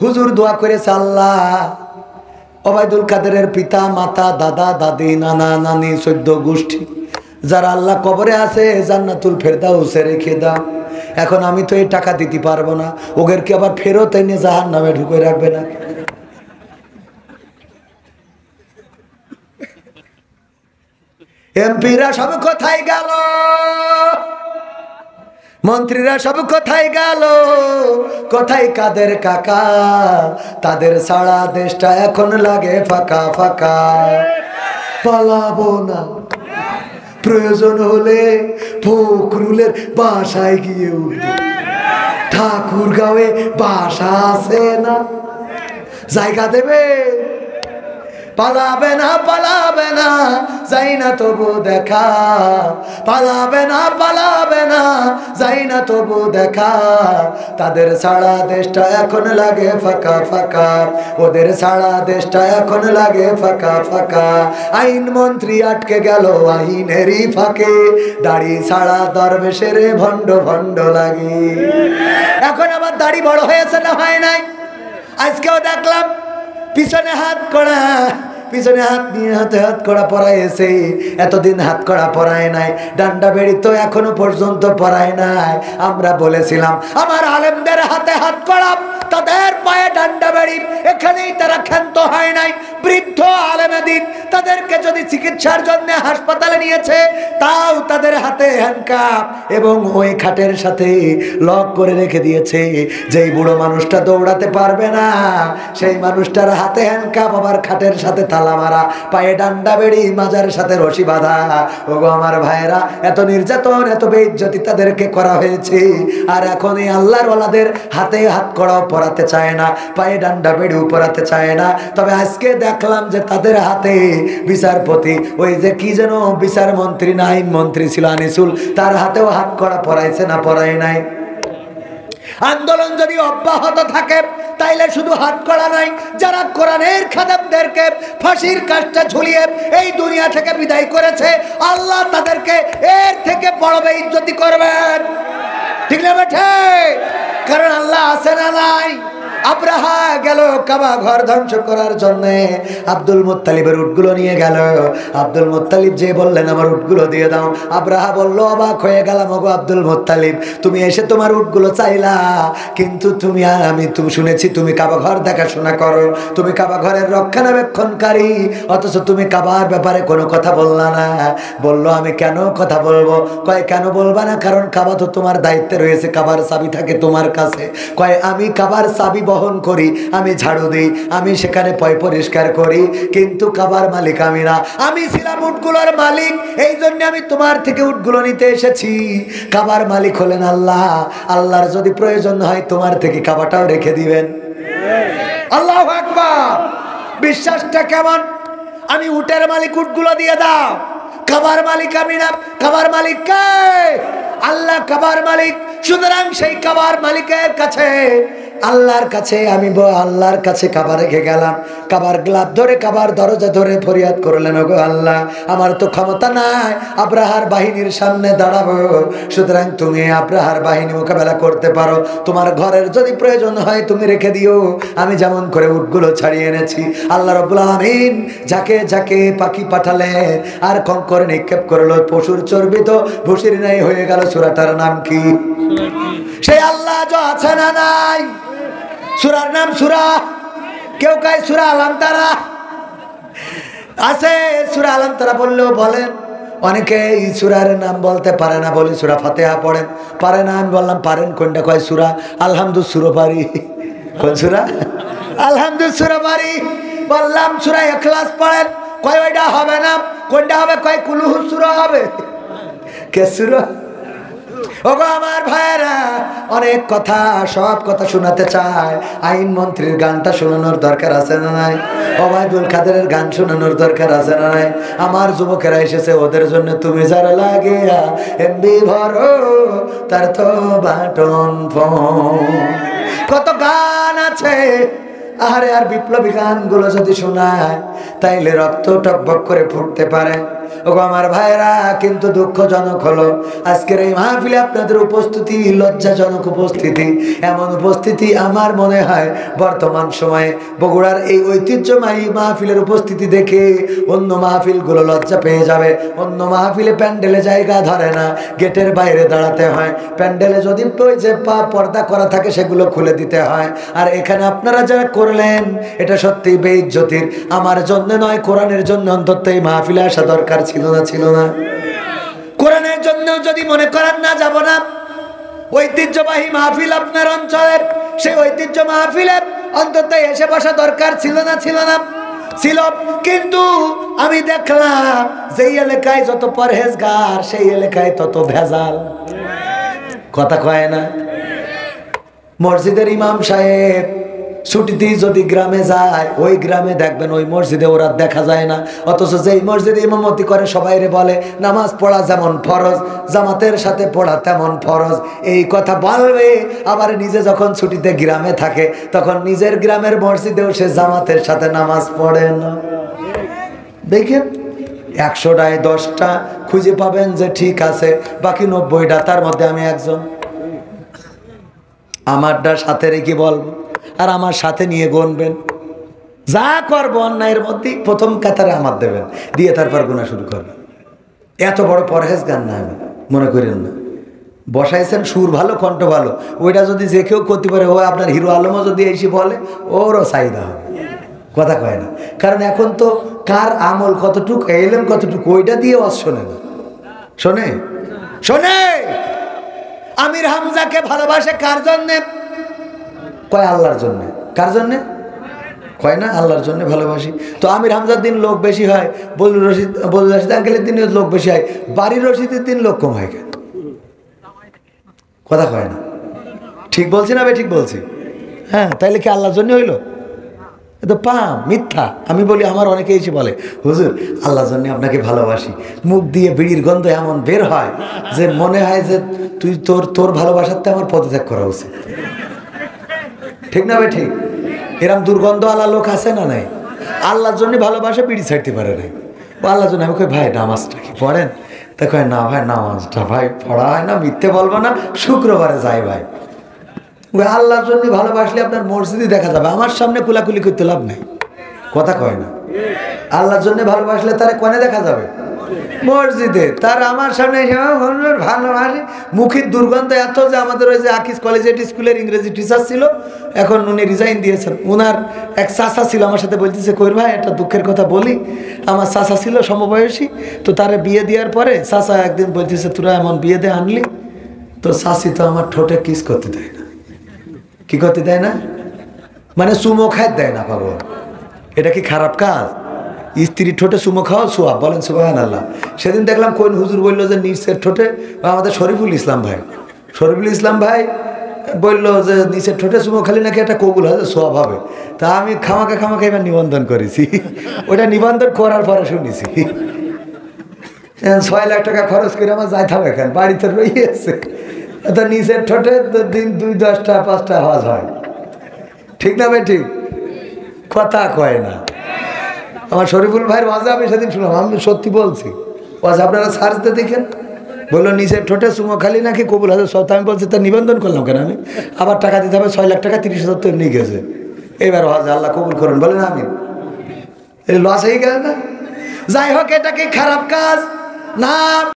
হুজুর দোয়া করেছে, আল্লাহ ওবায়দুল কাদেরের পিতা মাতা দাদা দাদি নানা নানি 14 গোষ্ঠী যারা আল্লাহ কবরে আছে জান্নাতুল ফেরদাউসে রেখে দাও। এখন আমি তো এই টাকা দিতে পারবো না, ওদেরকে আবার ফেরত এনে জাহান্নামে ঢুকে রাখবে না? এমপিরা সব কোথায় গেল? মন্ত্রীরা সব কোথায় গেল? কোথায় কাদের কাকা? তাদের সারা দেশটা এখন লাগে ফাঁকা ফাঁকা। পালাবো না, প্রয়োজন হলে ফখরুলের বাসায় গিয়ে উঠব। ঠাকুরগাঁওয়ে বাসা আছে না, জায়গা দেবে? পালাবে না, পালাবে না, যাই না তবু দেখা। পালাবে না, পালাবে না, যাই না তবু দেখা। তাদের সারা দেশটা এখন লাগে ফাঁকা ফাঁকা, ওদের সারা দেশটা এখন লাগে ফাঁকা ফাঁকা। আইন মন্ত্রী আটকে গেল আইনেরই ফাঁকে, দাড়ি ছাড়া দরবেশের ভণ্ড ভণ্ড লাগে। এখন আবার দাড়ি বড় হয়েছে না হয় নাই? আজকেও দেখলাম পিছনে হাত করা, পিছনে হাত নিয়ে হাতে হাত করা পরাইছে। এতদিন হাত করা পরায় নাই, ডান্ডা বেড়ি তো এখনো পর্যন্ত পরায় নাই। আমরা বলেছিলাম আমার আলেমদের হাতে হাত করা, তাদের পায়ে ডান্ডা বেড়ি, এখানেই তারা ক্ষান্ত হয় নাই। বৃদ্ধ আলেমেদিন তাদেরকে যদি চিকিৎসার জন্য হাসপাতালে নিয়েছে, তাও তাদের হাতে হ্যান্ডকাপ এবং ওই খাটের সাথে লক করে রেখে দিয়েছে। যেই বুড়ো মানুষটা দৌড়াতে পারবে না, সেই মানুষটার হাতে হ্যান্ডকাপ, আবার খাটের সাথে তালা মারা, পায়ে ডান্ডা বেড়ি, মাজার সাথে রশি বাঁধা। ওগো আমার ভাইয়েরা, এত নির্যাতন, এত বেইজ্জতি তাদেরকে করা হয়েছে। আর এখন এই আল্লাহর ওয়ালাদের হাতে হাত করাও পরাতে চায় না, পায়ে ডান্ডা বেড়িও পরাতে চায় না। তবে আজকে দেখলাম যে তাদের হাতে বিচারপতি, ওই যে কি যেন বিচার মন্ত্রী না আইন মন্ত্রী ছিল আনিসুল, তার হাতেও হাত করা পরাইছে না পরাই নাই? আন্দোলন যদি অব্যাহত থাকে তাইলে শুধু হাত করা নাই, যারা কোরআনের খাদেমদেরকে ফাঁসির কাজটা ঝুলিয়ে এই দুনিয়া থেকে বিদায় করেছে, আল্লাহ তাদেরকে এর থেকে বড় বেইজ্জতি করবেন। ঠিক না বেঠে? কারণ আল্লাহ আছে না নাই? আব্রাহা গেল কাবা ঘর ধ্বংস করার জন্য, আব্দুল মুত্তালিবের উটগুলো নিয়ে গেল। আব্দুল মুত্তালিব যে বললেন আমার উটগুলো দিয়ে দাও। আব্রাহা বলল, অবাক হয়ে গেলাম, ওগো আব্দুল মুত্তালিব, তুমি এসে তোমার উটগুলো চাইলা, কিন্তু আমি শুনেছি তুমি কাবা ঘর দেখাশোনা করো, তুমি কাবা ঘরের রক্ষণাবেক্ষণকারী, অথচ তুমি কাবার ব্যাপারে কোনো কথা বললা না। বলল, আমি কেন কথা বলবো? কয়, কেন বলবা না? কারণ কাবা তো তোমার দায়িত্বে রয়েছে, কাবার চাবি থাকে তোমার কাছে। কয়, আমি কাবার চাবি বহন করি, আমি ঝাড়ু দিই, আমি সেখানে পয় পরিষ্কার করি, কিন্তু কাবার মালিক আমি না। আমি ছিলাম উটগুলোর মালিক, এই জন্য আমি তোমার থেকে উটগুলো নিতে এসেছি। কাবার মালিক হলেন আল্লাহ, আল্লাহর যদি প্রয়োজন হয় তোমার থেকে কাবাটাও রেখে দিবেন। আল্লাহু আকবার! বিশ্বাসটা কেমন? আমি উটের মালিক, উটগুলো দিয়ে দাও। কাবার মালিক আমি না, কাবার মালিক কে? আল্লাহ কাবার মালিক। সুতরাং সেই কাবার মালিকের কাছে, আল্লাহর কাছে আমি আল্লাহর কাছে কাবা রেখে গেলাম। কাবার গ্লাভ ধরে, কাবার দরজা ধরে ফরিয়াদ করলেন, ওগো আল্লাহ, আমার তো ক্ষমতা নাই আব্রাহার বাহিনীর সামনে দাঁড়াবো, সুতরাং তুমি আব্রাহার বাহিনী মোকাবেলা করতে পারো, তোমার ঘরের যদি প্রয়োজন হয় তুমি রেখে দিও। আমি যেমন করে উটগুলো ছাড়িয়ে এনেছি, আল্লাহ রাব্বুল আমিন যাকে যাকে পাখি পাঠালেন আর কঙ্কর নিক্ষেপ করলো, পশুর চর্বিত ভুসির নাই হয়ে গেল। সূরাটার নাম কি? সেই আল্লাহ যে আছে না নাই? সূরার নাম সূরা, কেউ কয় সূরা আলাম তারা আছে। সূরা আলাম তারা বললেও বলেন, অনেকে এই সূরার নাম বলতে পারে না, বলি সূরা ফাতিহা পড়েন, পারে না। আমি বললাম পারেন কোনটা? কয় সূরা আলহামদুল সূরা পারি। কোন সূরা? আলহামদুল সূরা পারি। বললাম সূরা ইখলাস পড়েন, কয় ওইটা হবে না। কোনটা হবে? কয় কুলহু সূরা হবে। কে সূরা? ওগো আমার ভাইরা, অনেক কথা, সব কথা শোনাতে চায়। আইন মন্ত্রীর গানটা শোনানোর দরকার আছে না নাই? ওবায়দুল কাদেরের গান শোনানোর দরকার আছে না নাই? আমার যুবকেরা এসেছে, ওদের জন্য তুমি যারা লাগিয়া এমবি ভরো তার তো বাটন ফোন। কত গান আছে। আরে আর বিপ্লবী গানগুলো যদি শোনায় তাইলে রক্ত টকবক করে ফুটতে পারে। ওগো আমার ভাইরা, কিন্তু দুঃখজনক হলো আজকের এই মাহফিলে আপনাদের উপস্থিতি লজ্জাজনক উপস্থিতি। এমন উপস্থিতি আমার মনে হয় বর্তমান সময়ে বগুড়ার এই ঐতিহ্যবাহী মাহফিলের উপস্থিতি দেখে অন্য মাহফিলগুলো লজ্জা পেয়ে যাবে। অন্য মাহফিলে প্যান্ডেলে জায়গা ধরে না, গেটের বাইরে দাঁড়াতে হয়। প্যান্ডেলে যদি ওই যে পর্দা করা থাকে সেগুলো খুলে দিতে হয়। আর এখানে আপনারা যারা করলেন এটা সত্যি বেইজ্জতির। আমার জন্য নয়, কোরআনের জন্য অন্তত এই মাহফিলে আসা দরকার ছিল না, ছিল না? কোরআনের জন্য যদি মনে করেন না যাব না, ঐতিহ্যবাহী মাহফিল আপনার অঞ্চলের, সেই ঐতিহ্য মাহফিলে অন্তত এসে বসা দরকার ছিল না, ছিল না? ছিল। কিন্তু আমি দেখলাম যেই এলাকায় যত পরহেজগার সেই এলাকায় তত ভেজাল। কথা কয় না? মসজিদের ইমাম সাহেব ছুটিতে যদি গ্রামে যায়, ওই গ্রামে দেখবেন ওই মসজিদে ওরা দেখা যায় না। অথচ যেই মসজিদে ইমামতি করে সবাইরে বলে নামাজ পড়া যেমন ফরজ, জামাতের সাথে পড়া তেমন ফরজ। এই কথা বলবে, আবার নিজে যখন ছুটিতে গ্রামে থাকে তখন নিজের গ্রামের মসজিদেও সে জামাতের সাথে নামাজ পড়ে না। দেখেন 100টায় 10টা খুঁজে পাবেন যে ঠিক আছে, বাকি 90টা তার মধ্যে আমি একজন। আমারটা সাথে রেখে বলবো আর আমার সাথে নিয়ে গুনবেন। যা করবো অন্যায়ের মধ্যে প্রথম কাতারে আমার দেবেন, দিয়ে তারপর গুণা শুরু করবেন। এত বড় পরহেজগার না আমি, মনে করেন না। বসাইছেন সুর ভালো, কণ্ঠ ভালো, ওইটা যদি যে কেউ করতে পারে, ও আপনার হিরো আলমও যদি এসে বলে ওরও চাহিদা হবে। কথা কয় না? কারণ এখন তো কার আমল কতটুকু, এলেম কতটুকু, ওইটা দিয়ে শোনে না। শোনে শোনে আমির হামজাকে ভালোবাসে কার জন্যে? কয় আল্লাহর জন্যে। কার জন্যে? কয় না আল্লাহর জন্য ভালোবাসি। তো আমির হামজার দিন লোক বেশি হয়, বলুর রশিদ আঙ্কেলের দিন লোক বেশি হয়, বাড়ির রশিদের দিন লোক কম হয় কেন? কথা কয় না? ঠিক বলছি না? ঠিক বলছি? হ্যাঁ, তাইলে কি আল্লাহর জন্য হইলো? এ তো মিথ্যা। আমি বলি, আমার অনেকে এসে বলে হুজুর আল্লাহর জন্য আপনাকে ভালোবাসি, মুখ দিয়ে বিড়ির গন্ধ এমন বের হয় যে মনে হয় যে তুই তোর ভালোবাসাতে আমার পদত্যাগ করা উচিত। ঠিক না ভাই? ঠিক। এরম দুর্গন্ধ আল্লাহ লোক আছে না নাই? আল্লাহর জন্য ভালোবাসা বিড়ি ছাড়তে পারে নাই। ও আল্লাহর জন্য। আমি কই ভাই নামাজটা কি পড়েন? তা কয় না ভাই নামাজটা ভাই পড়া হয় না, মিথ্যে বলবো না, শুক্রবারে যাই ভাই। আল্লাহর জন্য ভালোবাসলে আপনার মসজিদে দেখা যাবে, আমার সামনে কুলাকুলি করতে লাভ নেই। কথা কয় না? আল্লাহর জন্য ভালোবাসলে তারা কোনে দেখা যাবে? মসজিদে। তার আমার সামনে ভালোবাসে, মুখের দুর্গন্ধ এত যে আমাদের ওই যে আকিস কলেজের স্কুলের ইংরেজি টিচার ছিল, এখন উনি রিজাইন দিয়েছেন। ওনার এক চাচা ছিল, আমার সাথে বলতেছে কইর ভাই একটা দুঃখের কথা বলি, আমার চাচা ছিল সমবয়সী, তো তারে বিয়ে দেওয়ার পরে চাচা একদিন বলতেছে তোরা এমন বিয়ে দিয়ে আনলি, তো চাচি তো আমার ঠোঁটে কিস করতে দেয় না। কি করতে দেয় না? মানে চুমো খাইতে দেয় না। পাবো এটা কি খারাপ কাজ? স্ত্রীর ঠোঁটে চুমো খাওয়া সোয়াব, বলেন সুবহানাল্লাহ। সেদিন দেখলাম কোন হুজুর বললো যে নিচের ঠোঁটে, আমাদের শরীফুল ইসলাম ভাই বললো যে নিচের ঠোঁটে চুমো খালি নাকি একটা কবুল হবে, সোয়াব হবে। তা আমি খামাকা এবার নিবন্ধন করেছি। ওটা নিবন্ধন করার পরে শুনেছি 6 লাখ টাকা খরচ করে আমার যাইতে হবে, এখানে বাড়িতে রয়েছে। তো নিচের ঠোঁটে দিন 2, 10টা 5টা হজ হয়। ঠিক না ভাই? ঠিক। কথা কয় না। আমার শরীফুল ভাইয়ের ওয়াজ আমি সেদিন শুনলাম, আমি সত্যি বলছি। ওয়াজ আপনারা সার্চ দিয়ে দেখেন, বললো নিচের ঠোঁটে চুমো খালি নাকি কবুল হাজার সব। আমি বলছি তা নিবন্ধন করলাম কেন আমি? আবার টাকা দিতে হবে 6 লাখ টাকা, 30,000 তো এমনি গেছে। এবার ওয়াজ আল্লাহ কবুল করুন, বলেন আমিন। লস হয়ে গেল না? যাই হোক, এটা কি খারাপ কাজ না?